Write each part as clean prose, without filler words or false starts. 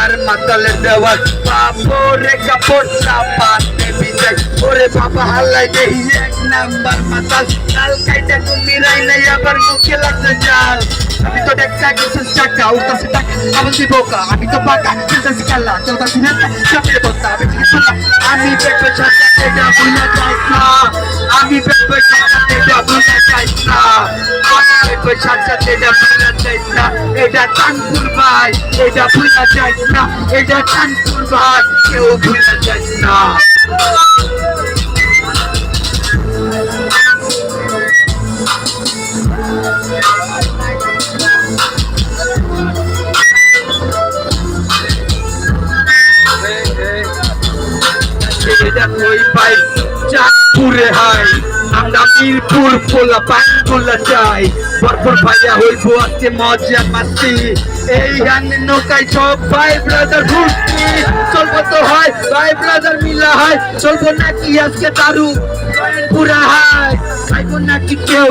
number মাতালের দেওয়ার বাপরে কাপড় চাপাতে বিদায় ওরে বাবা হাল্লাই দেই এক নাম্বার মাতাল কাল কাইটা কুমিরাই নাই আবার মুখে লাগতে চাল আমি তো দেখা কিছু চাকা উঠতেছে টাকা আমার দিব কা আমি তো পাকা চিন্তাছি খেলা চলতা সিনেমা চাপে বলতা আমি কিছু না আমি পেপে ছাড়তে এটা ভুলে যাই না আমি পেপে ছাড়তে এটা ভুলে যাই না আমি পেপে ছাড়তে এটা ভুলে যাই না এটা চাঁদপুর ভাই এটা ভুলে যাই না এটা চাঁদপুর ভাই কেউ ভুলে যাই না এটা কই পাই চাঁদপুরে হাই আমরা মিরপুর পোলা পানগুলা চাই ভরপুর ভাইয়া হইব আজকে মজা মাস্তি এই গানে নৌকায় সব ভাই ব্রাদার ঘুরছি চলবো তো হয় ভাই ব্রাদার মিলা হয় চলবো নাকি আজকে দারু পুরা হাই চাইবো নাকি কেউ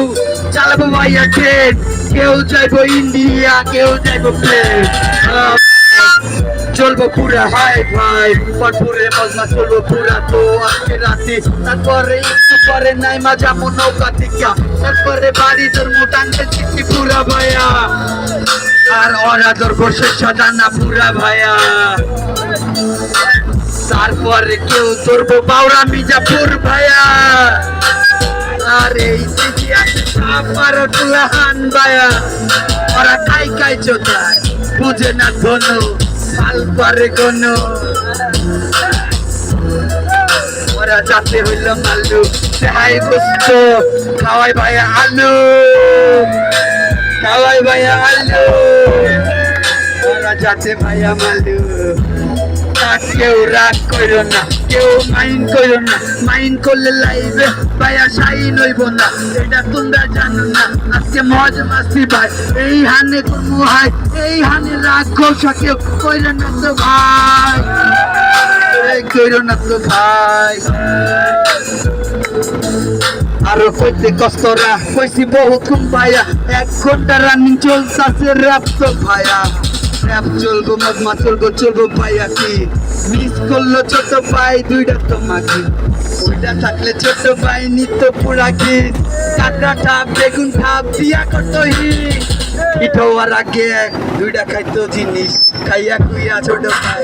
চালাবো ভাইয়া ট্রেন কেউ যাইবো ইন্ডিয়া কেউ যাইবো প্লেন চলবো পুরা হাই ভাই ভরপুরে মজা চলবো পুরা তো আজকে রাতে তারপরে একটু পরে নাই মাজা নৌকা থেকে তারপরে বাড়ি তোর মোটানতে চিঠি পুরা ভাইয়া আর ওরা তোর বসে সাজানা পুরা ভাইয়া তারপরে কেউ ধরবো বাউরা মির্জাপুর ভাইয়া আর এই চিঠি আছে আমার টুলাহান ভাইয়া ওরা কাই কাই চোদায় বুঝে না ধনু মাল করে কোনো ওরা যাতে হইল মাল্লু চাই বসতো খাওয়াই ভাইয়া আলু খাওয়াই ভাইয়া আলু ওরা যাতে ভাইয়া মাল্লু কেউ রাগ করো না কেউ মাইন্ড করো না মাইন্ড করলে লাইভে ভাইয়া সাইন হইব না এটা তোমরা জানো না আজকে মজ মাসি ভাই এই হানে কোনো হাই এই হানে রাগ ঘোষা কেউ কইলো না তো ভাই কইলো না তো ভাই আরো কইতে কষ্টরা কইছি বহুক্ষণ ভাইয়া 1 ঘন্টা রানিং চলতেছে র‍্যাপ তো ভাইয়া র‍্যাপ চলবো মজমা চলবো ভাইয়া কি মিস করলো ছোট ভাই দুইটা তোমাকে ওইটা থাকলে ছোট ভাই নিত্য পুরা কি কাটা ঠাপ বেগুন ঠাপ দিয়া করতো হি পিঠো আর আগে দুইটা খাইতো জিনিস খাইয়া খুইয়া ছোট ভাই